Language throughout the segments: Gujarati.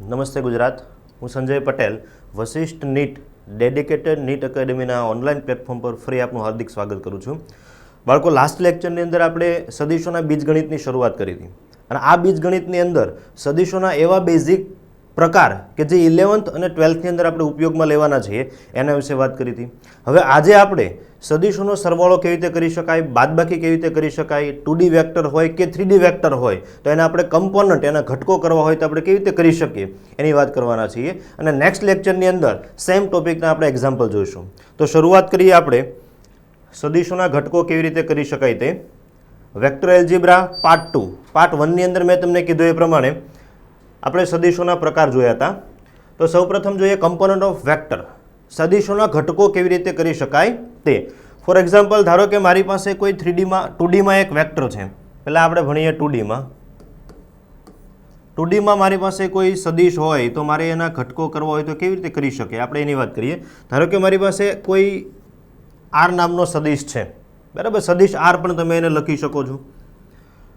નમસ્તે ગુજરાત, હું Sanjay Patel Vashishtha NEET dedicated NEET એકેડમીના ઓનલાઈન પ્લેટફોર્મ પર ફરી આપનું હાર્દિક સ્વાગત કરું છું. બાળકો, લાસ્ટ લેક્ચરની અંદર આપણે સદીશોના બીજગણિતની શરૂઆત કરી હતી અને આ બીજગણિતની અંદર સદીશોના એવા બેઝિક પ્રકાર કે જે 11th અને 12thની અંદર આપણે ઉપયોગમાં લેવાના છીએ એના વિશે વાત કરી હતી. હવે આજે આપણે સદીશોનો સરવાળો કેવી રીતે કરી શકાય, બાદબાકી કેવી રીતે કરી શકાય, 2D વેક્ટર હોય કે 3D વેક્ટર હોય તો એના આપણે કમ્પોનન્ટ, એના ઘટકો કરવા હોય તો આપણે કેવી રીતે કરી શકીએ એની વાત કરવાના છીએ. અને નેક્સ્ટ લેક્ચરની અંદર સેમ ટોપિકના આપણે એક્ઝામ્પલ જોઈશું. તો શરૂઆત કરીએ આપણે સદીશોના ઘટકો કેવી રીતે કરી શકાય તે. Vector algebra part 2. પાર્ટ 1ની અંદર મેં તમને કીધું એ પ્રમાણે આપણે સદીશોના પ્રકાર જોયા હતા. તો સૌપ્રથમ જોઈએ કમ્પોનન્ટ ઓફ વેક્ટર, સદીશોના ઘટકો કેવી રીતે કરી શકાય તે. ફોર એક્ઝામ્પલ, ધારો કે મારી પાસે કોઈ 2Dમાં એક વેક્ટર છે. પહેલાં આપણે ભણીએ 2Dમાં. 2Dમાં મારી પાસે કોઈ સદીશ હોય તો મારે એના ઘટકો કરવા હોય તો કેવી રીતે કરી શકે આપણે એની વાત કરીએ. ધારો કે મારી પાસે કોઈ આર નામનો સદીશ છે, બરાબર. સદીશ આર પણ તમે એને લખી શકો છો.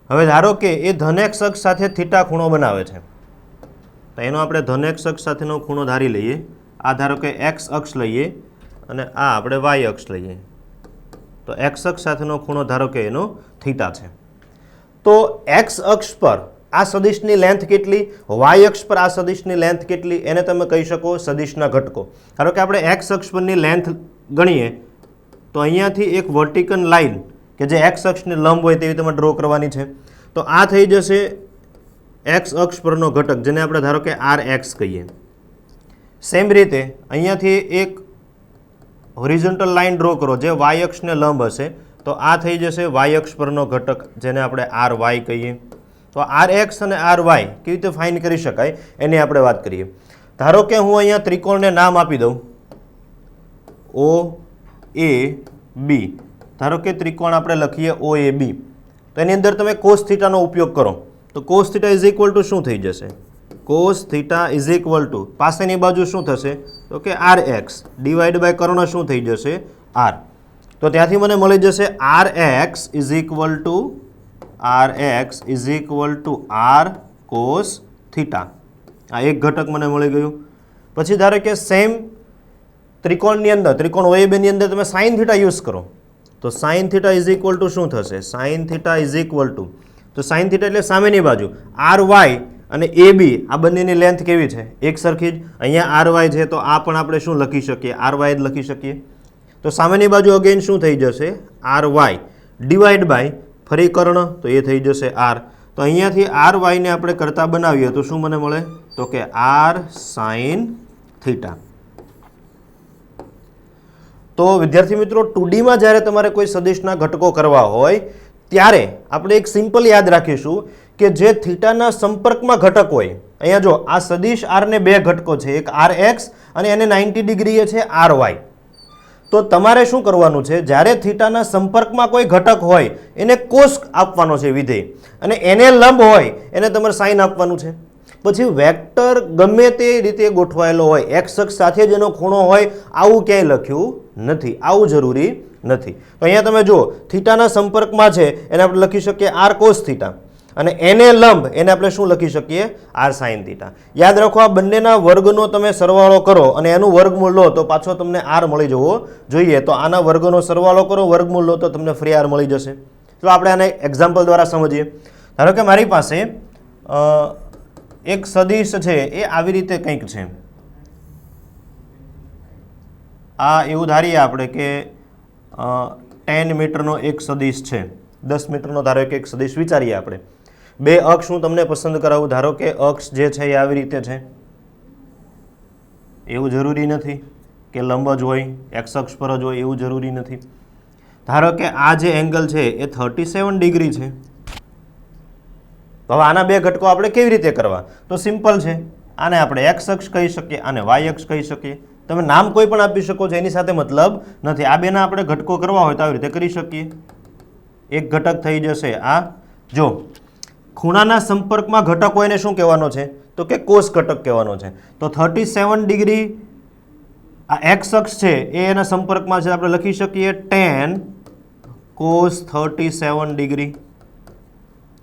હવે ધારો કે એ ધનેક્ષ અક્ષ સાથે થીટા ખૂણો બનાવે છે, તો એનો આપણે ધનેક્ષ અક્ષ સાથેનો ખૂણો ધારી લઈએ. આ ધારો કે એક્સ અક્ષ લઈએ અને આ આપણે વાય અક્ષ લઈએ. તો એક્સ અક્ષ સાથેનો ખૂણો ધારો કે એનો થીટા છે. તો એક્સ અક્ષ પર આ સદીશની લેન્થ કેટલી, વાય અક્ષ પર આ સદીશની લેન્થ કેટલી, એને તમે કહી શકો સદીશના ઘટકો. ધારો કે આપણે એક્સ અક્ષ પરની લેન્થ ગણીએ તો અહીંયાથી એક વર્ટિકલ લાઇન કે જે એક્સ અક્ષને લંબ હોય તેવી તમે ડ્રો કરવાની છે. તો આ થઈ જશે એક્સ અક્ષ પરનો ઘટક, જેને આપણે ધારો કે આર એક્સ કહીએ. સેમ રીતે અહીંયાથી એક હોરિઝોન્ટલ લાઇન ડ્રો કરો જે વાય અક્ષને લંબ હશે, તો આ થઈ જશે વાય અક્ષ પરનો ઘટક, જેને આપણે આર વાય કહીએ. તો આર એક્સ અને આર વાય કેવી રીતે ફાઇન્ડ કરી શકાય એની આપણે વાત કરીએ. ધારો કે હું અહીંયા ત્રિકોણને નામ આપી દઉં ઓ એ બી. ધારો કે ત્રિકોણ આપણે લખીએ ઓ એ બી. તો એની અંદર તમે કોસ થીટાનો ઉપયોગ કરો તો cos theta is equal to શું થઈ જશે? Cos theta is equal to પાસેની બાજુ શું થશે તો કે આર એક્સ ડિવાઈડ બાય કર્ણ શું થઈ જશે? આર. તો ત્યાંથી મને મળી જશે r x is equal to r cos theta. આ એક ઘટક મને મળી ગયું. પછી ધારો કે સેમ ત્રિકોણની અંદર, ત્રિકોણ ઓએબીની અંદર તમે સાઇન થીટા યુઝ કરો તો sine theta is equal to શું થશે? Sine theta is equal two, તો સાઇન થીટા એટલે સામેની બાજુ આર વાય અને એ બી, આ બંનેની લેન્થ કેવી છે? એક સરખી જ. અહીંયા આર વાય છે તો આ પણ આપણે શું લખી શકીએ? આર વાય જ લખી શકીએ. તો સામેની બાજુ અગેન શું થઈ જશે? આર વાય ડિવાઈડ બાય ફરી કર્ણ, તો એ થઈ જશે આર. તો અહીંયાથી આર વાયને આપણે કરતા બનાવીએ તો શું મને મળે તો કે આર સાઇન થીટા. તો વિદ્યાર્થી મિત્રો, 2Dમાં જ્યારે તમારે કોઈ સદીશના ઘટકો કરવા હોય ત્યારે આપણે એક સિમ્પલ યાદ રાખીશું કે જે થીટાના સંપર્કમાં ઘટક હોય. અહીંયા જો આ સદીશ આરને બે ઘટકો છે, એક આર એક્સ અને એને 90 ડિગ્રીએ છે આર વાય. તો તમારે શું કરવાનું છે, જ્યારે થીટાના સંપર્કમાં કોઈ ઘટક હોય એને કોસ આપવાનો છે વિધેય, અને એને લંબ હોય એને તમારે સાઇન આપવાનું છે. પછી વેક્ટર ગમે તે રીતે ગોઠવાયેલો હોય, એક્સ અક્ષ સાથે જ એનો ખૂણો હોય, આવું ક્યાંય લખ્યું નથી, આવું જરૂરી નથી. તો અહીંયા તમે જુઓ થીટાના સંપર્કમાં છે એને આપણે લખી શકીએ આર કોસ થીટા, અને એને લંબ એને આપણે શું લખી શકીએ? R sine theta. યાદ રાખો, આ બંનેના વર્ગનો તમે સરવાળો કરો અને એનું વર્ગમૂળ લો તો પાછો તમને આર મળી જવો જોઈએ. તો આના વર્ગનો સરવાળો કરો, વર્ગમૂળ લો તો તમને ફ્રી આર મળી જશે. તો આપણે આને એક્ઝામ્પલ દ્વારા સમજીએ. ધારો કે મારી પાસે એક સદીશ છે, એ આવી રીતે કંઈક છે. આ એવું ધારીએ આપણે કે 10 મીટરનો એક સદીશ છે, 10 મીટરનો ધારો કે એક સદીશ વિચારીએ આપણે. બે અક્ષ હું તમને પસંદ કરાવું. ધારો કે અક્ષ જે છે એ આવી રીતે છે. એવું જરૂરી નથી કે લંબ જ હોય, એક્સ અક્ષ પર જ હોય, એવું જરૂરી નથી. ધારો કે આ જે એંગલ છે એ 37 ડિગ્રી છે. તો હવે આના બે ઘટકો આપણે કેવી રીતે કરવા? તો સિમ્પલ છે. આને આપણે એક્સ અક્ષ કહી શકીએ, આને વાય અક્ષ કહી શકીએ. તમે નામ કોઈ પણ આપી શકો છો, એની સાથે મતલબ નથી. આ બેના આપણે ઘટકો કરવા હોય તો આવી રીતે કરી શકીએ. એક ઘટક થઈ જશે આ. જો ખૂણાના સંપર્કમાં ઘટક હોય એને શું કહેવાનો છે તો કે કોસ ઘટક કહેવાનો છે. તો 37 ડિગ્રી આ એક્સ અક્ષ છે એ એના સંપર્કમાં છે, આપણે લખી શકીએ 10 કોસ 37 ડિગ્રી,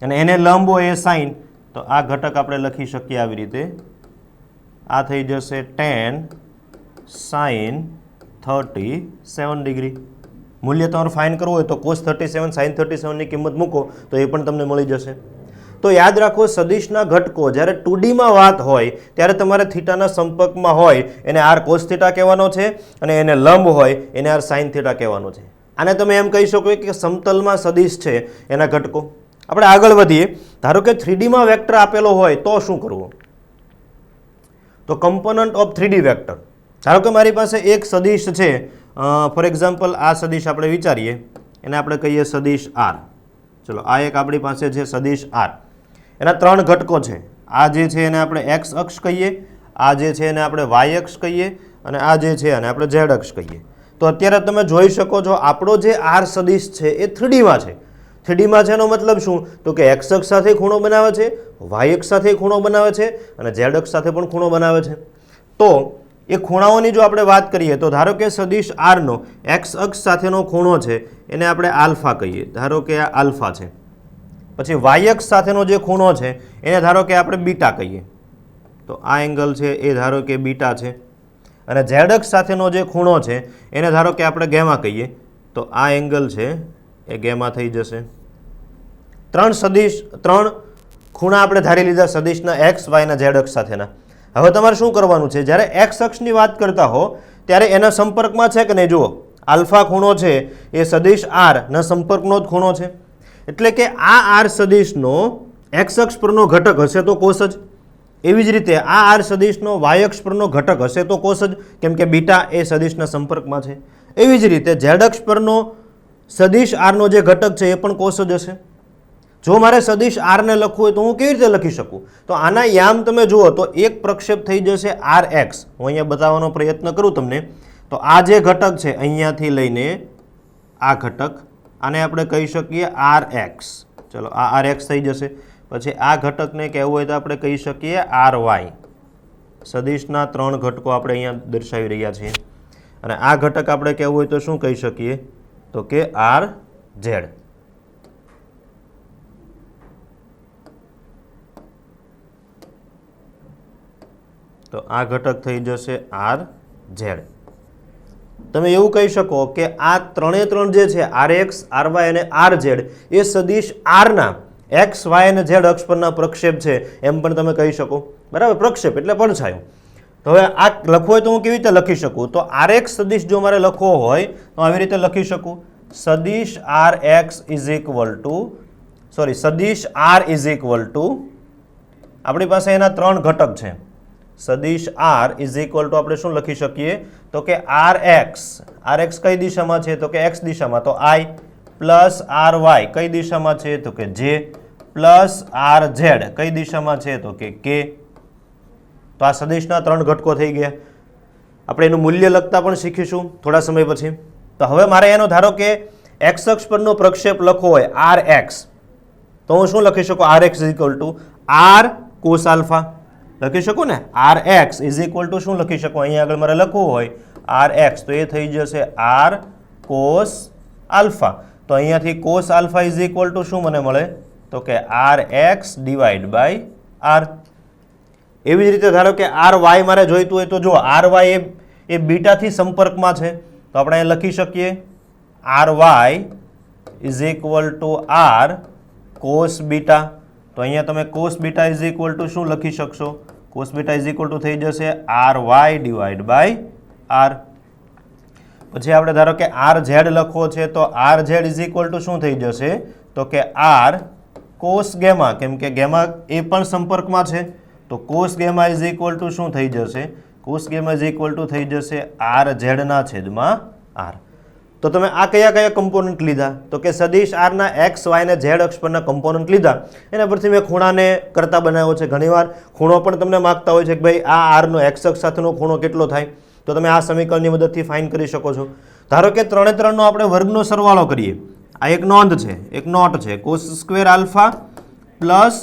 અને એને લંબ હોય એ સાઇન, તો આ ઘટક આપણે લખી શકીએ આવી રીતે આ થઈ જશે tan sin 37 ડિગ્રી. મૂલ્ય તમારે ફાઇન કરવું હોય તો cos 37 sin 37 ની કિંમત મૂકો તો એ પણ તમને મળી જશે. તો યાદ રાખો, સદિશના ઘટકો જ્યારે 2D માં વાત હોય ત્યારે તમારે થીટાના સંપર્કમાં હોય એને r cos થીટા કહેવાનો છે અને એને લંબ હોય એને r sin થીટા કહેવાનો છે. આને તમે એમ કહી શકો કે સમતલમાં સદિશ છે એના ઘટકો. આપણે આગળ વધીએ. ધારો કે 3D માં વેક્ટર આપેલો હોય તો શું કરવું? તો કમ્પોનન્ટ ઓફ 3D વેક્ટર. ધારો કે મારી પાસે એક સદિશ છે, ફોર એક્ઝામ્પલ આ સદિશ આપણે વિચારીએ, એને આપણે કહીએ સદિશ r. ચલો, આ એક આપણી પાસે છે સદિશ r. એના 3 ઘટકો છે. આ જે છે એને આપણે x અક્ષ કહીએ, આ જે છે એને આપણે y અક્ષ કહીએ અને આ જે છે એને આપણે z અક્ષ કહીએ. તો અત્યારે તમે જોઈ શકો છો આપણો જે r સદિશ છે એ 3D માં છે. 3D માં છે એનો મતલબ શું? તો કે x અક્ષ સાથે ખૂણો બનાવે છે, y અક્ષ સાથે ખૂણો બનાવે છે અને z અક્ષ સાથે પણ ખૂણો બનાવે છે. તો એ ખૂણાઓની જો આપણે વાત કરીએ તો ધારો કે સદિશ r નો x અક્ષ સાથેનો ખૂણો છે એને આપણે આલ્ફા કહીએ. ધારો કે આ આલ્ફા છે. પછી y અક્ષ સાથેનો જે ખૂણો છે એને ધારો કે આપણે બીટા કહીએ. તો આ એંગલ છે એ ધારો કે બીટા છે. અને z અક્ષ સાથેનો જે ખૂણો છે એને ધારો કે આપણે ગેમા કહીએ. તો આ એંગલ છે એ ગેમા થઈ જશે. 3 ખૂણા આપણે ધારી લીધા સદિશના x, y અને z અક્ષ સાથેના. હવે તમારે શું કરવાનું છે? જ્યારે x અક્ષની વાત કરતા હો ત્યારે એના સંપર્કમાં છે કે નહીં જુઓ. આલ્ફા ખૂણો છે એ સદિશ r ના સંપર્કનો જ ખૂણો છે. એટલે કે આ r સદિશનો x અક્ષ પરનો ઘટક હશે તો કોસ જ. એવી જ રીતે આ r સદિશનો y અક્ષ પરનો ઘટક હશે તો કોસ જ, કેમ કે બીટા એ સદિશના સંપર્કમાં છે. એવી જ રીતે z અક્ષ પરનો સદિશ r નો જે ઘટક છે એ પણ કોસ જ હશે. જો મારે સદિશ r ને લખવું હોય તો હું કેવી રીતે લખી શકું? તો આના યામ તમે જુઓ તો એક પ્રક્ષેપ થઈ જશે rx. હું અહીંયા બતાવવાનો પ્રયત્ન કરું તમને. તો આ જે ઘટક છે અહીંયાથી લઈને આ ઘટક, આને આપણે કહી શકીએ rx. ચલો, આ rx થઈ જશે. પછી આ ઘટકને કહેવું હોય તો આપણે કહી શકીએ ry. સદિશના 3 ઘટકો આપણે અહીંયા દર્શાવી રહ્યા છીએ. અને આ ઘટક આપણે કહેવું હોય તો શું કહી શકીએ? તો કે rz. તો આ ઘટક થઈ જશે rz. તમે એવું કહી શકો કે આ 3 જે છે rx, ry અને rz એ સદિશ r ના x, y અને z અક્ષ પરના પ્રક્ષેપ છે એમ પણ તમે કહી શકો. બરાબર, પ્રક્ષેપ એટલે પડછાયો. તો હવે આ લખવું હોય તો હું કેવી રીતે લખી શકું? તો rx સદિશ જો મારે લખવો હોય તો આવી રીતે લખી શકું. સદિશ rx ઇઝ ઇક્વલ ટુ સદિશ r ઇઝ ઇક્વલ ટુ, આપણી પાસે એના 3 ઘટક છે. સદિશ r ઇઝ ઇક્વલ ટુ આપણે શું લખી શકીએ? તો કે rx કઈ દિશામાં છે? તો કે x દિશામાં. તો i પ્લસ ry કઈ દિશામાં છે? તો કે j પ્લસ rz કઈ દિશામાં છે? તો કે k. તો આ સદિશના 3 ઘટકો થઈ ગયા. આપણે એનું મૂલ્ય લખતા પણ શીખીશું થોડા સમય પછી. તો હવે મારે એનો ધારો કે x અક્ષ પરનો પ્રક્ષેપ લખવો હોય rx, તો હું શું લખી શકું? rx is equal two r cos alpha લખી શકું ને. rx ઇઝ ઇક્વલ ટુ શું લખી શકું? અહીંયા આગળ મારે લખવું હોય rx તો એ થઈ જશે r cos આલ્ફા. તો અહીંયાથી cos alpha is equal to શું મને મળે? તો કે rx ડિવાઈડ બાય r. એવી જ રીતે ધારો કે ry મારે જોઈતું હોય તો જો ry એ બીટાથી સંપર્કમાં છે તો આપણે અહીં લખી શકીએ ry is equal two r cos beta. તો અહીંયા તમે cos beta is equal to શું લખી શકશો? cos beta is equal two થઈ જશે ry ડિવાઈડ બાય r. પછી આપણે ધારો કે rz લખવો છે તો rz ઇઝ ઇક્વલ ટુ શું થઈ જશે? તો કે r cos ગેમા, કેમ કે ગેમા એ પણ સંપર્કમાં છે. તો cos gamma is equal to શું થઈ જશે? cos gamma is equal two થઈ જશે rz ના છેદમાં r. તો તમે આ કયા કયા કમ્પોનન્ટ લીધા? તો કે સદિશ r ના x, y અને z અક્ષ પરના કમ્પોનન્ટ લીધા. એના પરથી મેં ખૂણાને કરતા બનાવ્યો છે. ઘણીવાર ખૂણો પણ તમને માગતા હોય છે કે ભાઈ આ r નો x અક્ષ સાથેનો ખૂણો કેટલો થાય? તો તમે આ સમીકરણની મદદથી ફાઇન કરી શકો છો. ધારો કે 3 નો આપણે વર્ગનો સરવાળો કરીએ. આ એક નોંધ છે, એક નોટ છે. cos square alpha plus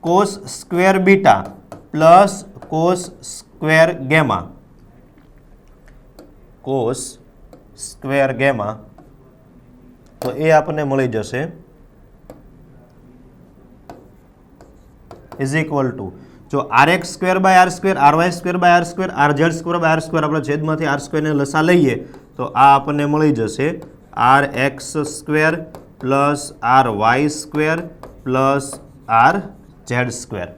cos square beta plus cos square gamma. cos square gamma તો એ આપણને મળી જશે ઇઝ ઇક્વલ ટુ જો RX² by R², RY² by R², RZ² by R², આપણે છેદમાંથી R² ને લસા લઈએ તો આ આપણને મળી જશે RX² plus RY² plus RZ².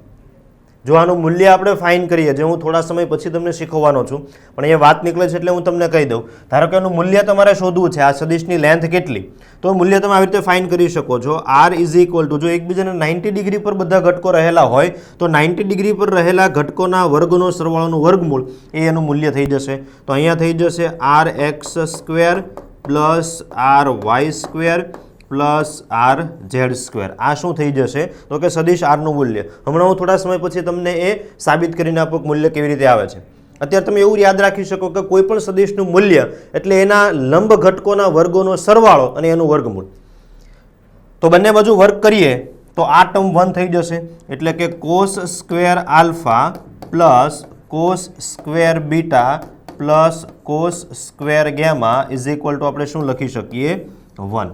જો આનું મૂલ્ય આપણે ફાઇન કરીએ, જે હું થોડા સમય પછી તમને શીખવવાનો છું, પણ અહીંયા વાત નીકળે છે એટલે હું તમને કહી દઉં. ધારો કે એનું મૂલ્ય તમારે શોધવું છે, આ સદિશની લેન્થ કેટલી, તો મૂલ્ય તમે આવી રીતે ફાઇન કરી શકો છો. R ઇઝ ઇક્વલ ટુ, જો એકબીજાને 90 ડિગ્રી પર બધા ઘટકો રહેલા હોય તો 90 ડિગ્રી પર રહેલા ઘટકોના વર્ગનો સરવાળોનું વર્ગમૂળ એ એનું મૂલ્ય થઈ જશે. તો અહીંયા થઈ જશે RX² plus RY² plus RZ². આ શું થઈ જશે તો કે સદિશ આરનું મૂલ્ય. હમણાં હું થોડા સમય પછી તમને એ સાબિત કરીને આપું કે મૂલ્ય કેવી રીતે આવે છે. અત્યારે તમે એવું યાદ રાખી શકો કે કોઈ પણ સદિશનું મૂલ્ય એટલે એના લંબ ઘટકોના વર્ગોનો સરવાળો અને એનું વર્ગમૂળ. તો બંને બાજુ વર્ગ કરીએ તો આ ટર્મ 1 થઈ જશે, એટલે કે cos² alpha plus cos² beta plus cos² gamma is equal two આપણે શું લખી શકીએ 1.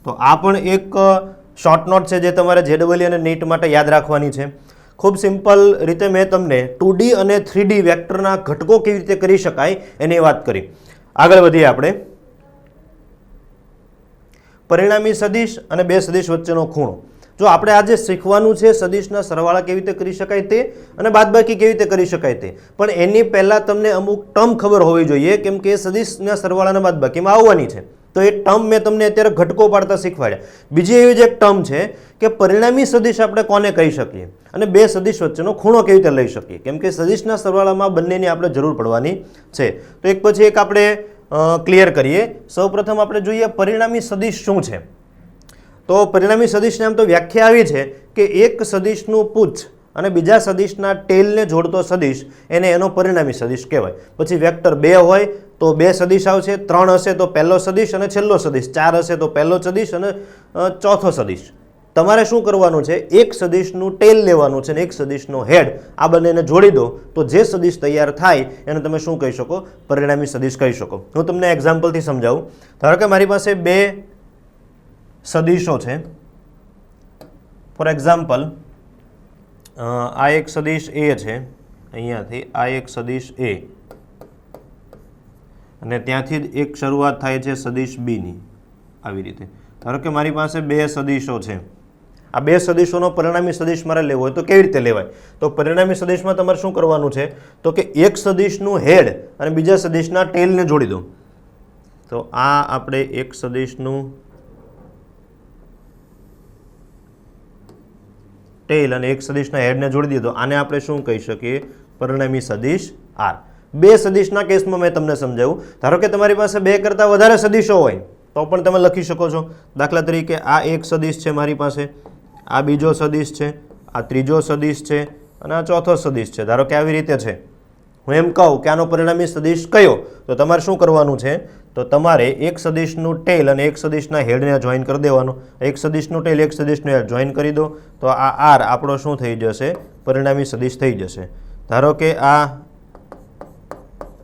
તો આ પણ એક શોર્ટ નોટ છે જે તમારે JEE અને નીટ માટે યાદ રાખવાની છે. ખૂબ સિમ્પલ રીતે મેં તમને 2D અને 3D વેક્ટરના ઘટકો કેવી રીતે કરી શકાય એની વાત કરી. આગળ વધીએ આપણે. પરિણામી સદિશ અને બે સદિશ વચ્ચેનો ખૂણો. જો આપણે આજે શીખવાનું છે સદિશના સરવાળા કેવી રીતે કરી શકાય તે અને બાદબાકી કેવી રીતે કરી શકાય તે, પણ એની પહેલાં તમને અમુક ટર્મ ખબર હોવી જોઈએ, કેમ કે સદિશના સરવાળાના બાદબાકીમાં આવવાની છે. તો એ ટર્મ મેં તમને અત્યારે ઘટકો પાડતા શીખવાડ્યા. બીજી એવી જ એક ટર્મ છે કે પરિણામી સદિશ આપણે કોને કહી શકીએ અને બે સદિશ વચ્ચેનો ખૂણો કેવી રીતે લઈ શકીએ, કેમ કે સદિશના સરવાળામાં બંનેની આપણે જરૂર પડવાની છે. તો એક પછી એક આપણે ક્લિયર કરીએ. સૌપ્રથમ આપણે જોઈએ પરિણામી સદિશ શું છે. તો પરિણામી સદિશની આમ તો વ્યાખ્યા આવી છે કે એક સદિશનું પુચ્છ અને બીજા સદિશના ટેલને જોડતો સદિશ એને એનો પરિણામી સદિશ કહેવાય. પછી વેક્ટર 2 હોય તો 2 સદિશ આવશે, 3 હશે તો પહેલો સદિશ અને છેલ્લો સદિશ, 4 હશે તો પહેલો સદિશ અને ચોથો સદિશ. તમારે શું કરવાનું છે, એક સદિશનું ટેલ લેવાનું છે અને એક સદિશનો હેડ, આ બંનેને જોડી દો તો જે સદિશ તૈયાર થાય એને તમે શું કહી શકો, પરિણામી સદિશ કહી શકો. હું તમને એક્ઝામ્પલથી સમજાવું. ધારો કે મારી પાસે 2 સદિશો છે. ફોર એક્ઝામ્પલ આ એક સદિશ A છે, અહીંયાથી આ એક સદિશ A અને ત્યાંથી જ એક શરૂઆત થાય છે સદિશ B ની. આવી રીતે ધારો કે મારી પાસે 2 સદિશો છે. આ 2 સદિશોનો પરિણામી સદિશ મારે લેવો હોય તો કેવી રીતે લેવાય, તો પરિણામી સદિશમાં તમારે શું કરવાનું છે તો કે એક સદિશનું હેડ અને બીજા સદિશના ટેલને જોડી દો. તો આ આપણે એક સદિશનું ટેલ અને એક સદિશના હેડને જોડી દીધો. આને આપણે શું કહી શકીએ, પરિણામી સદિશ R. બે સદિશના કેસમાં મેં તમને સમજાવ્યું. ધારો કે તમારી પાસે 2 કરતાં વધારે સદિશો હોય તો પણ તમે લખી શકો છો. દાખલા તરીકે આ એક સદિશ છે મારી પાસે, આ બીજો સદિશ છે, આ ત્રીજો સદિશ છે અને આ ચોથો સદિશ છે. ધારો કે આવી રીતે છે. હું એમ કહું કે આનો પરિણામી સદિશ કયો, તો તમારે શું કરવાનું છે, તો તમારે એક સદિશનું ટેલ અને એક સદિશના હેડને જોઈન કરી દેવાનું. એક સદિશનું ટેલ એક સદિશનું હેડ જોઈન કરી દો તો આ R આપણો શું થઈ જશે, પરિણામી સદિશ થઈ જશે. ધારો કે આ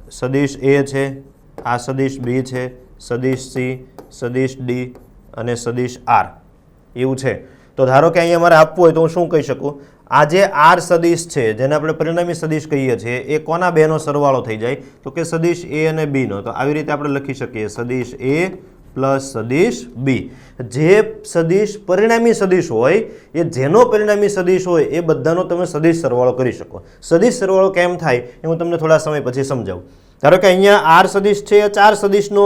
સદિશ A છે, આ સદિશ B છે, સદિશ C, સદિશ D અને સદિશ R એવું છે. તો ધારો કે અહીંયા મારે આપવું હોય તો હું શું કહી શકું, આ જે R સદિશ છે જેને આપણે પરિણામી સદિશ કહીએ છીએ એ કોના બેનો સરવાળો થઈ જાય, તો કે સદિશ A અને B નો. તો આવી રીતે આપણે લખી શકીએ સદિશ A પ્લસ સદિશ B. જે સદિશ પરિણામી સદિશ હોય એ જેનો પરિણામી સદિશ હોય એ બધાનો તમે સદિશ સરવાળો કરી શકો. સદિશ સરવાળો કેમ થાય એ હું તમને થોડા સમય પછી સમજાવું. ધારો કે અહીંયા R સદિશ છે એ 4 સદિશનો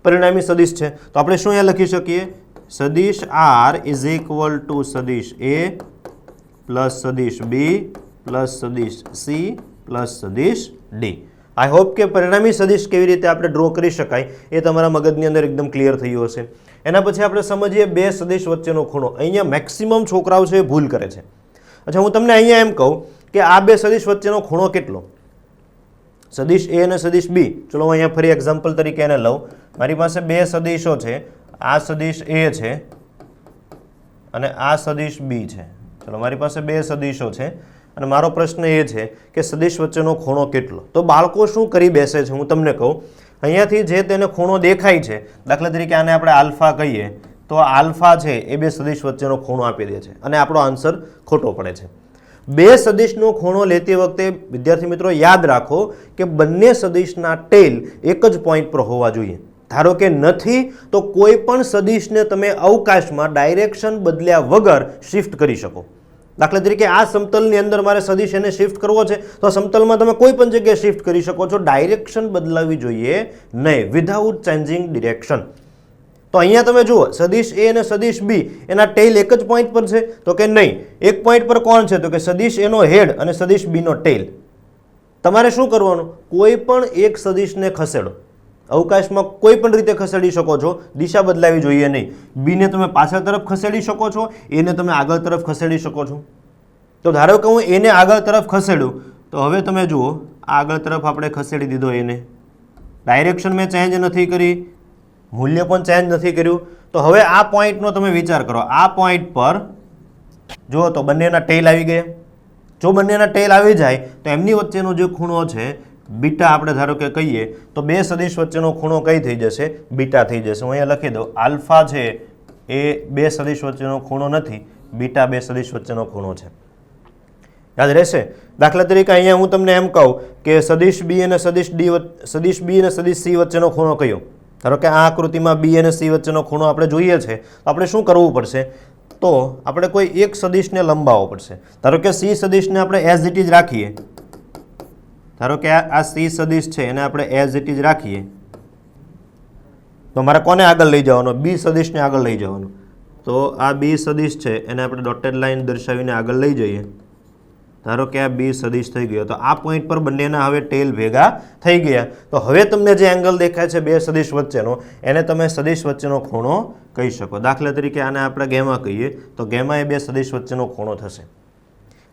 પરિણામી સદિશ છે, તો આપણે શું અહીંયા લખી શકીએ, સદિશ R ઇઝ ઇક્વલ ટુ સદિશ A પ્લસ સદિશ B પ્લસ સદિશ C પ્લસ સદિશ D. આઈ હોપ કે પરિણામી સદિશ કેવી રીતે આપણે ડ્રો કરી શકાય એ તમારા મગજની અંદર એકદમ ક્લિયર થયું હશે. એના પછી આપણે સમજીએ બે સદિશ વચ્ચેનો ખૂણો. અહીંયા મેક્સિમમ છોકરાઓ છે એ ભૂલ કરે છે. અચ્છા, હું તમને અહીંયા એમ કહું કે આ બે સદિશ વચ્ચેનો ખૂણો કેટલો, સદિશ A અને સદિશ B. ચલો હું અહીંયા ફરી એક્ઝામ્પલ તરીકે એને લઉં. મારી પાસે બે સદિશો છે, આ સદિશ A છે અને આ સદિશ B છે. ચલો મારી પાસે બે સદિશો છે અને મારો પ્રશ્ન એ છે કે સદિશ વચ્ચેનો ખૂણો કેટલો. તો બાળકો શું કરી બેસે છે હું તમને કહું. અહીંયાથી જે તેને ખૂણો દેખાય છે, દાખલા તરીકે આને આપણે આલ્ફા કહીએ, તો આલ્ફા છે એ બે સદિશ વચ્ચેનો ખૂણો આપી દે છે અને આપણો આન્સર ખોટો પડે છે. બે સદિશનો ખૂણો લેતી વખતે વિદ્યાર્થી મિત્રો યાદ રાખો કે બંને સદિશના ટેલ એક જ પોઈન્ટ પર હોવા જોઈએ. ધારો કે નથી તો કોઈ પણ સદિશને તમે અવકાશમાં ડાયરેક્શન બદલ્યા વગર શિફ્ટ કરી શકો. દાખલા તરીકે આ સમતલની અંદર મારે સદિશ એને શિફ્ટ કરવો છે તો સમતલમાં તમે કોઈ પણ જગ્યાએ શિફ્ટ કરી શકો છો. ડાયરેક્શન બદલાવી જોઈએ નહીં, વિધાઉટ ચેન્જિંગ ડિરેક્શન. તો અહીંયા તમે જુઓ સદિશ એ અને સદિશ બી એના ટેલ એક જ પોઈન્ટ પર છે તો કે નહીં. એક પોઈન્ટ પર કોણ છે તો કે સદિશ એનો હેડ અને સદિશ બીનો ટેલ. તમારે શું કરવાનું, કોઈ પણ એક સદિશને ખસેડો, અવકાશમાં કોઈ પણ રીતે ખસેડી શકો છો, દિશા બદલાવી જોઈએ નહીં. બીને તમે પાછળ તરફ ખસેડી શકો છો, એને તમે આગળ તરફ ખસેડી શકો છો. તો ધારો કે હું એને આગળ તરફ ખસેડું તો હવે તમે જુઓ આગળ તરફ આપણે ખસેડી દીધો એને, ડાયરેક્શન મેં ચેન્જ નથી કરી, મૂલ્ય પણ ચેન્જ નથી કર્યું. તો હવે આ પોઈન્ટનો તમે વિચાર કરો, આ પોઈન્ટ પર જુઓ તો બંનેના ટેલ આવી ગયા. જો બંનેના ટેલ આવી જાય તો એમની વચ્ચેનો જે ખૂણો છે બીટા આપણે ધારો કે કહીએ તો બે સદિશ વચ્ચેનો ખૂણો કઈ થઈ જશે, બીટા થઈ જશે. હું અહીંયા લખી દઉં આલ્ફા છે એ બે સદિશ વચ્ચેનો ખૂણો નથી, બીટા બે સદિશ વચ્ચેનો ખૂણો છે. યાદ રહેશે. દાખલા તરીકે અહીંયા હું તમને એમ કહું કે સદિશ બી અને સદિશ બી અને સદિશ સી વચ્ચેનો ખૂણો કયો, ધારો કે આ આકૃતિમાં બી અને સી વચ્ચેનો ખૂણો આપણે જોઈએ છે તો આપણે શું કરવું પડશે, તો આપણે કોઈ એક સદિશને લંબાવવો પડશે. ધારો કે સી સદિશને આપણે એઝ ઇટ ઇઝ રાખીએ, ધારો કે આ સી સદિશ છે એને આપણે એઝ ઇટ ઇઝ રાખીએ તો મારે કોને આગળ લઈ જવાનો, બી સદિશને આગળ લઈ જવાનો. તો આ બી સદિશ છે એને આપણે ડોટેડ લાઈન દર્શાવીને આગળ લઈ જઈએ. ધારો કે આ બી સદિશ થઈ ગયો તો આ પોઈન્ટ પર બંનેના હવે ટેલ ભેગા થઈ ગયા. તો હવે તમને જે એંગલ દેખાય છે બે સદિશ વચ્ચેનો એને તમે સદિશ વચ્ચેનો ખૂણો કહી શકો. દાખલા તરીકે આને આપણે ગેમા કહીએ તો ગેમા એ બે સદિશ વચ્ચેનો ખૂણો થશે.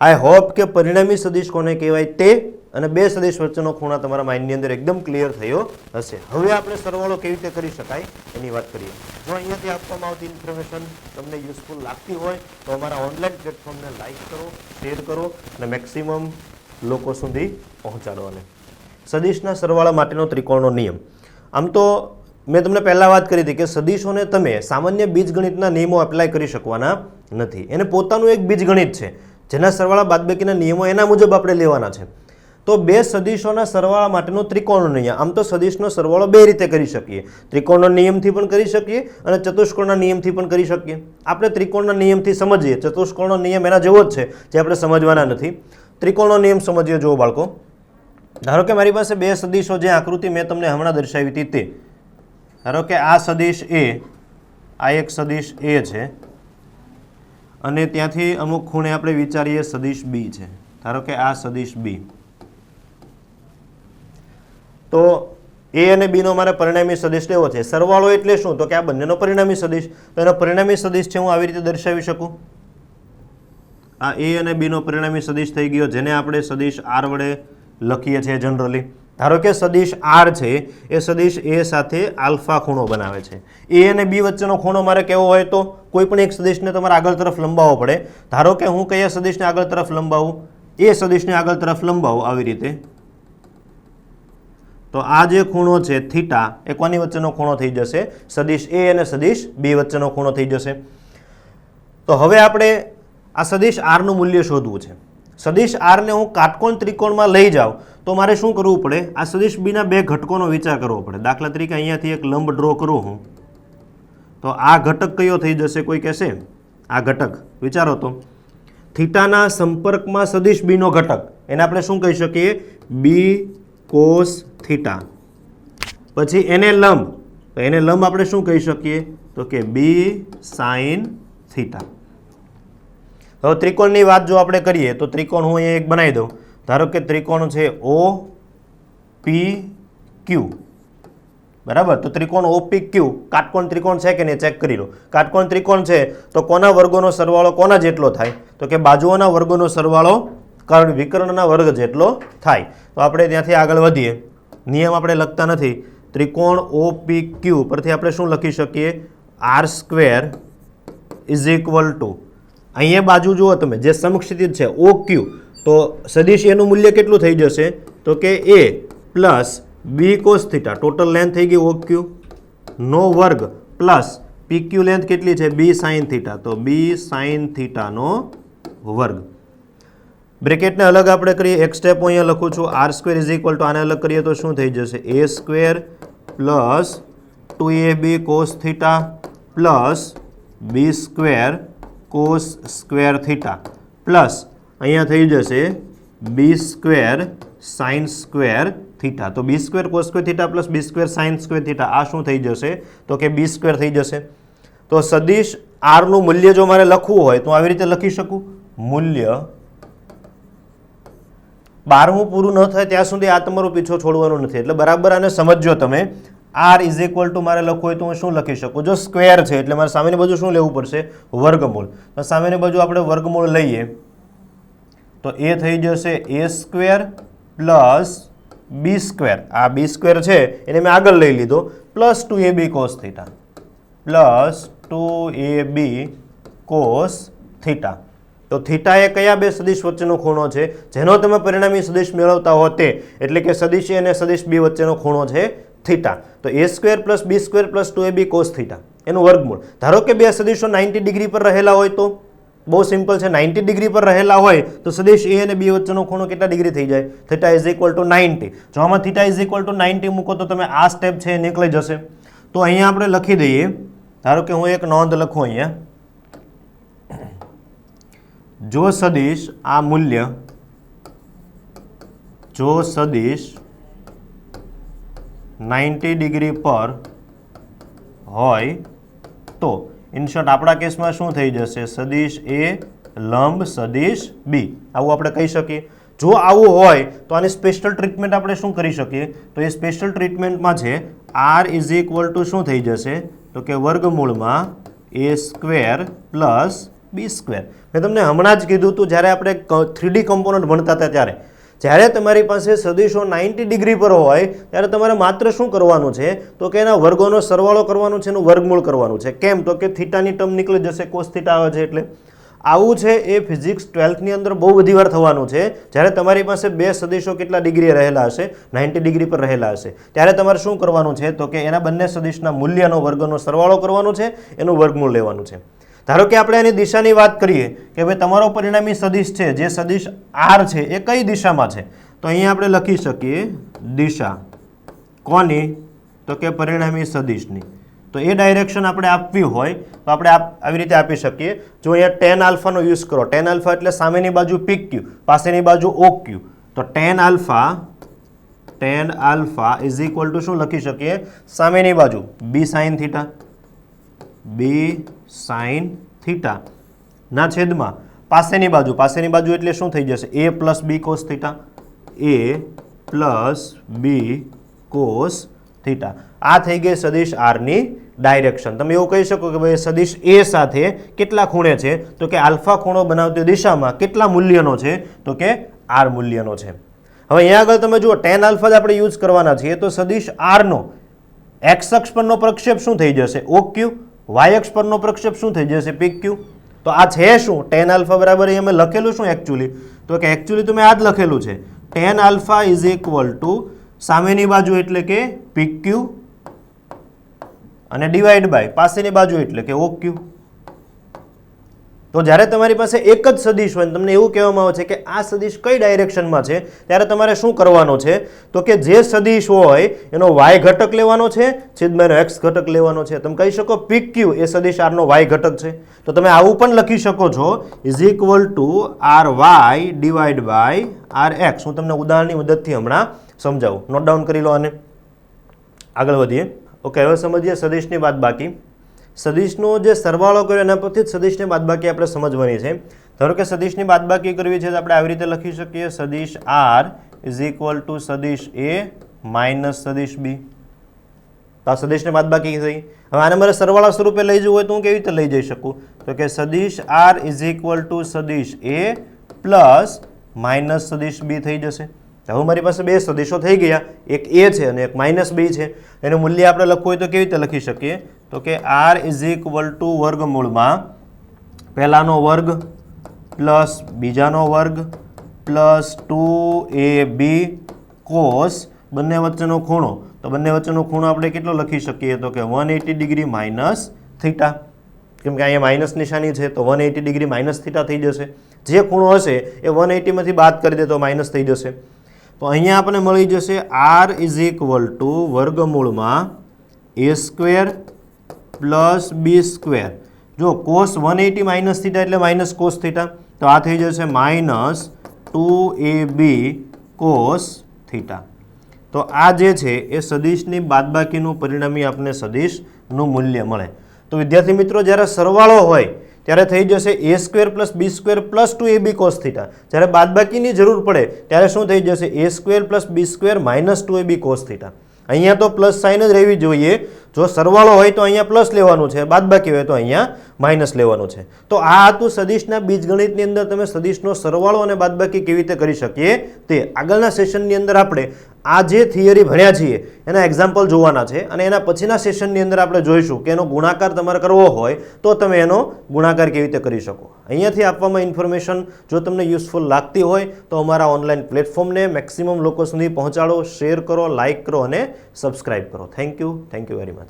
આઈ હોપ કે પરિણામી સદિશ કોને કહેવાય તે અને બે સદિશ વચ્ચેનો ખૂણા તમારા માઇન્ડની અંદર એકદમ ક્લિયર થયો હશે. હવે આપણે સરવાળો કેવી રીતે કરી શકાય એની વાત કરીએ. જો અહીંયાથી આપવામાં આવતી ઇન્ફોર્મેશન તમને યુઝફુલ લાગતી હોય તો અમારા ઓનલાઈન પ્લેટફોર્મને લાઈક કરો, શેર કરો અને મેક્સિમમ લોકો સુધી પહોંચાડો. અને સદિશના સરવાળા માટેનો ત્રિકોણનો નિયમ, આમ તો મેં તમને પહેલાં વાત કરી હતી કે સદિશોને તમે સામાન્ય બીજગણિતના નિયમો એપ્લાય કરી શકવાના નથી. એને પોતાનું એક બીજગણિત છે જેના સરવાળા બાદબાકીના નિયમો એના મુજબ આપણે લેવાના છે. તો બે સદિશોના સરવાળા માટેનો ત્રિકોણનો નિયમ, આમ તો સદિશનો સરવાળો બે રીતે કરી શકીએ, ત્રિકોણના નિયમથી પણ કરી શકીએ અને ચતુષ્કોણના નિયમથી પણ કરી શકીએ. આપણે ત્રિકોણના નિયમથી સમજીએ, ચતુષ્કોણનો નિયમ એના જેવો જ છે જે આપણે સમજવાના નથી. ત્રિકોણનો નિયમ સમજીએ. જુઓ બાળકો, ધારો કે મારી પાસે બે સદિશો, જે આકૃતિ મેં તમને હમણાં દર્શાવી હતી તે, ધારો કે આ સદિશ એ, આ એક સદિશ એ છે અને ત્યાંથી અમુક ખૂણે આપણે વિચારીએ સદિશ બી છે. ધારો કે આ સદિશ બી, તો એ અને બીનો મારે પરિણામી સદિશ લેવો છે. સરવાળો એટલે શું, તો કે આ બંનેનો પરિણામી સદિશ. તો એનો પરિણામી સદિશ છે હું આવી રીતે દર્શાવી શકું. આ એ અને બીનો પરિણામી સદિશ થઈ ગયો, જેને આપણે સદિશ આર વડે લખીએ છીએ જનરલી. ધારો કે સદિશ આર છે એ સદિશ એ સાથે આલ્ફા ખૂણો બનાવે છે. એ અને બી વચ્ચેનો ખૂણો મારે કેવો હોય તો કોઈ પણ એક સદિશને તમારે આગળ તરફ લંબાવવો પડે. ધારો કે હું કયા સદિશને આગળ તરફ લંબાવું, એ સદિશને આગળ તરફ લંબાવું આવી રીતે. તો આ જે ખૂણો છે થીટા એ કોની વચ્ચેનો ખૂણો થઈ જશે, સદિશ એ અને સદિશ બી વચ્ચેનો ખૂણો થઈ જશે. તો હવે આપણે આ સદિશ આરનું મૂલ્ય શોધવું છે. સદિશ આરને હું કાટકોણ ત્રિકોણમાં લઈ જાઉં તો મારે શું કરવું પડે, આ સદિશ બીના બે ઘટકોનો વિચાર કરવો પડે. દાખલા તરીકે અહીંયાથી એક લંબ ડ્રો કરું હું તો આ ઘટક કયો થઈ જશે, કોઈ કહેશે આ ઘટક. વિચારો તો થીટાના સંપર્કમાં સદિશ બીનો ઘટક એને આપણે શું કહી શકીએ, બી કોસ થીટા. પછી એને લંબ, તો એને લંબ આપણે શું કહી શકીએ તો કે બી સાઇન થીટા. હવે ત્રિકોણની વાત જો આપણે કરીએ તો ત્રિકોણ હું અહીંયા એક બનાવી દઉં. ધારો કે ત્રિકોણ છે ઓ પી ક્યુ, બરાબર. તો ત્રિકોણ ઓ પી ક્યુ કાટકોણ ત્રિકોણ છે કે નહીં ચેક કરી લો. કાટકોણ ત્રિકોણ છે તો કોના વર્ગોનો સરવાળો કોના જેટલો થાય, તો કે બાજુઓના વર્ગોનો સરવાળો વિકર્ણના વર્ગ જેટલો થાય. તો આપણે ત્યાંથી આગળ વધીએ. નિયમ આપણે લખતા નથી. ત્રિકોણ ઓ પી ક્યુ પરથી આપણે શું લખી શકીએ, r square is equal to, અહીંયા બાજુ જુઓ તમે જે સમક્ષિતિજ છે ઓ ક્યુ, તો સદિશ એનું મૂલ્ય કેટલું થઈ જશે તો કે a plus b cos theta, total length થઈ ગઈ ઓ ક્યુ નો વર્ગ પ્લસ પી ક્યુ લેન્થ કેટલી છે બી સાઇન થીટા, તો બી સાઇન થીટાનો વર્ગ. બ્રેકેટને અલગ આપણે કરીએ, એક સ્ટેપ હું અહીંયા લખું છું, r square is equal to આને અલગ કરીએ તો શું થઈ જશે, a square plus 2ab cos theta plus b square cos square theta plus અહીંયા થઈ જશે b square sine square theta. તો b square cos square theta plus b square sine square theta આ શું થઈ જશે તો કે બી સ્ક્વેર થઈ જશે. તો સદિશ આરનું મૂલ્ય જો મારે લખવું હોય તો આવી રીતે લખી શકું, મૂલ્ય 12મું પૂરું ન થાય ત્યાં સુધી આ તમારો પીછો છોડવાનો નથી. એટલે બરાબર આને સમજજો તમે. આર ઇઝ ઇક્વલ ટુ મારે લખવું હોય તો હું શું લખી શકું, જો સ્ક્વેર છે એટલે મારે સામેની બાજુ શું લેવું પડશે, વર્ગમૂળ. તો સામેની બાજુ આપણે વર્ગમૂળ લઈએ તો એ થઈ જશે a square plus b square, આ બી સ્ક્વેર છે એને મેં આગળ લઈ લીધો, plus 2ab cos theta plus 2ab cos theta. તો થીટા એ કયા બે સદિશ વચ્ચેનો ખૂણો છે જેનો તમે પરિણામી સદિશ મેળવતા હો તે, એટલે કે સદિશ એ અને સદિશ બી વચ્ચેનો ખૂણો છે થીટા. તો a square plus b square plus 2ab cos theta એનું વર્ગમૂળ. ધારો કે બે સદિશો 90 ડિગ્રી પર રહેલા હોય તો બહુ સિમ્પલ છે, 90 ડિગ્રી પર રહેલા હોય તો સદિશ એ અને બી વચ્ચેનો ખૂણો કેટલા ડિગ્રી થઈ જાય, થીટા ઇઝ ઇક્વલ ટુ 90. જો આમાં થીટા ઇઝ ઇક્વલ ટુ 90 મૂકો તો તમે આ સ્ટેપ છે એ નીકળી જશે. તો અહીંયા આપણે લખી દઈએ, ધારો કે હું એક નોંધ લખું અહીંયા, જો સદિશ આ મૂલ્ય, જો સદિશ 90 ડિગ્રી પર હોય તો ઇન શોર્ટ આપણા કેસમાં શું થઈ જશે, સદિશ એ લંબ સદિશ બી, આવું આપણે કહી શકીએ. જો આવું હોય તો આની સ્પેશિયલ ટ્રીટમેન્ટ આપણે શું કરી શકીએ, તો એ સ્પેશિયલ ટ્રીટમેન્ટમાં છે આર ઇઝ ઇક્વલ ટુ શું થઈ જશે તો કે વર્ગમૂળમાં એ સ્ક્વેર પ્લસ બી સ્ક્વેર. મેં તમને હમણાં જ કીધું હતું જ્યારે આપણે 3D કમ્પોનન્ટ ભણતા હતા ત્યારે, જ્યારે તમારી પાસે સદિશો 90 ડિગ્રી પર હોય ત્યારે તમારે માત્ર શું કરવાનું છે તો કે એના વર્ગોનો સરવાળો કરવાનો છે, એનું વર્ગમૂળ કરવાનું છે. કેમ તો કે થીટાની ટર્મ નીકળી જશે, કોસ થીટા આવે છે એટલે. આવું છે એ ફિઝિક્સ 12થની અંદર બહુ બધી વાર થવાનું છે. જ્યારે તમારી પાસે બે સદિશો કેટલા ડિગ્રીએ રહેલા હશે, 90 ડિગ્રી પર રહેલા હશે, ત્યારે તમારે શું કરવાનું છે તો કે એના બંને સદિશના મૂલ્યનો વર્ગનો સરવાળો કરવાનો છે, એનું વર્ગમૂળ લેવાનું છે. ધારો કે આપણે એની દિશાની વાત કરીએ કે ભાઈ તમારો પરિણામી સદિશ છે, જે સદિશ આર છે એ કઈ દિશામાં છે, તો અહીંયા આપણે લખી શકીએ દિશા કોની તો કે પરિણામી સદિશની. તો એ ડાયરેક્શન આપણે આપવી હોય તો આપણે આવી રીતે આપી શકીએ. જો અહીંયા ટેન આલ્ફાનો યુઝ કરો, ટેન આલ્ફા એટલે સામેની બાજુ પીક ક્યુ, પાસેની બાજુ ઓ ક્યુ, તો ten alpha is equal to શું લખી શકીએ, સામેની બાજુ બી સાઇન થીટા, બી સાઇન થીટા ના છેદમાં પાસેની બાજુ એટલે શું થઈ જશે, એ પ્લસ બી કોસ થીટા, એ પ્લસ બી કોસ થીટા. આ થઈ ગઈ સદિશ આરની ડાયરેક્શન. તમે એવું કહી શકો કે ભાઈ સદિશ એ સાથે કેટલા ખૂણે છે તો કે આલ્ફા ખૂણો બનાવતી દિશામાં કેટલા મૂલ્યનો છે તો કે આર મૂલ્યનો છે. હવે અહીંયા આગળ તમે જુઓ ટેન આલ્ફા જ આપણે યુઝ કરવાના છીએ, તો સદિશ આરનો એક્સ અક્ષ પરનો પ્રક્ષેપ શું થઈ જશે, ઓ ક્યુ, વાય અક્ષ પરનો પ્રક્ષેપ શું થઈ જશે, પી ક્યુ. તો આ છે શું, ટેન આલ્ફા બરાબર અહીં અમે લખેલું શું એકચ્યુઅલી તો કે એકચ્યુઅલી તો મેં આ જ લખેલું છે, ten alpha is equal two સામેની બાજુ એટલે કે પી ક્યુ અને ડિવાઈડ બાય પાસેની બાજુ એટલે કે ઓ ક્યુ. તો જ્યારે તમારી પાસે એક જ સદિશ હોય તમને એવું કહેવામાં આવે છે કે આ સદિશ કઈ ડાયરેક્શનમાં છે, ત્યારે તમારે શું કરવાનું છે તો કે જે સદિશ હોય એનો વાય ઘટક લેવાનો છે, છેદમાં એનો એક્સ ઘટક લેવાનો છે. તમે કહી શકો પી ક્યુ એ સદિશ આરનો વાય ઘટક છે. તો તમે આવું પણ લખી શકો છો, is equal to r y divide by r x. હું તમને ઉદાહરણની મદદથી હમણાં સમજાવું, નોટ ડાઉન કરી લો આને. આગળ વધીએ. ઓકે, હવે સમજીએ સદિશની બાદબાકી. સદિશનો જે સરવાળો કર્યો એના પરથી જ સદિશની બાદબાકી આપણે સમજવાની છે. ધારો કે સદિશની બાદબાકી કરવી છે તો આપણે આવી રીતે લખી શકીએ, સદિશ આર ઇઝ ઇક્વલ ટુ સદિશ એ માઇનસ સદિશ બી. તો આ સદિશની બાદબાકી થઈ. હવે આને મારે સરવાળા સ્વરૂપે લઈ જવું હોય તો હું કેવી રીતે લઈ જઈ શકું તો કે સદિશ આર ઇઝ ઇક્વલ ટુ સદિશ એ પ્લસ માઇનસ સદિશ બી થઈ જશે. હવે મારી પાસે બે સદિશો થઈ ગયા, એક એ છે અને એક માઇનસ બી છે. એનું મૂલ્ય આપણે લખવું હોય તો કેવી રીતે લખી શકીએ તો કે આર ઇઝ ઇક્વલ ટુ વર્ગમૂળમાં પહેલાનો વર્ગ પ્લસ બીજાનો વર્ગ પ્લસ 2ab કોસ બંને વચ્ચેનો ખૂણો. તો બંને વચ્ચેનો ખૂણો આપણે કેટલો લખી શકીએ તો કે 180 ડિગ્રી માઇનસ થીટા, કેમ કે અહીંયા માઇનસ નિશાની છે તો 180 ડિગ્રી માઇનસ થીટા થઈ જશે. જે ખૂણો હશે એ 180માંથી બાદ કરી દે તો માઇનસ થઈ જશે. તો અહીંયા આપણને મળી જશે r ઇઝ ઇક્વલ ટુ વર્ગમૂળમાં a square plus b square. જો કોસ 180 માઇનસ થીટા એટલે માઇનસ કોસ થીટા, તો આ થઈ જશે માઇનસ 2ab કોસ થીટા. તો આ જે છે એ સદિશની બાદબાકીનું પરિણામી આપણને સદિશનું મૂલ્ય મળે. તો વિદ્યાર્થી મિત્રો, જ્યારે સરવાળો હોય ત્યારે થઈ જશે a square plus b square plus 2ab cos theta. જ્યારે બાદબાકીની જરૂર પડે ત્યારે શું થઈ જશે? a square plus b square minus 2ab cos theta. અહીંયા તો પ્લસ સાઇન જ રહેવી જોઈએ. જો સરવાળો હોય તો અહીંયા પ્લસ લેવાનું છે, બાદબાકી હોય તો અહીંયા માઇનસ લેવાનું છે. તો આ હતું સદિશના બીજગણિતની અંદર તમે સદિશનો સરવાળો અને બાદબાકી કેવી રીતે કરી શકીએ તે. આગળના સેશનની અંદર આપણે આ જે થિયરી ભણ્યા છીએ એના એક્ઝામ્પલ જોવાના છે, અને એના પછીના સેશનની અંદર આપણે જોઈશું કે એનો ગુણાકાર તમારે કરવો હોય તો તમે એનો ગુણાકાર કેવી રીતે કરી શકો. અહીંયાથી આપવામાં ઇન્ફોર્મેશન જો તમને યુઝફુલ લાગતી હોય તો અમારા ઓનલાઈન પ્લેટફોર્મને મેક્સિમમ લોકો સુધી પહોંચાડો, શેર કરો, લાઇક કરો અને સબસ્ક્રાઇબ કરો. Thank you very much.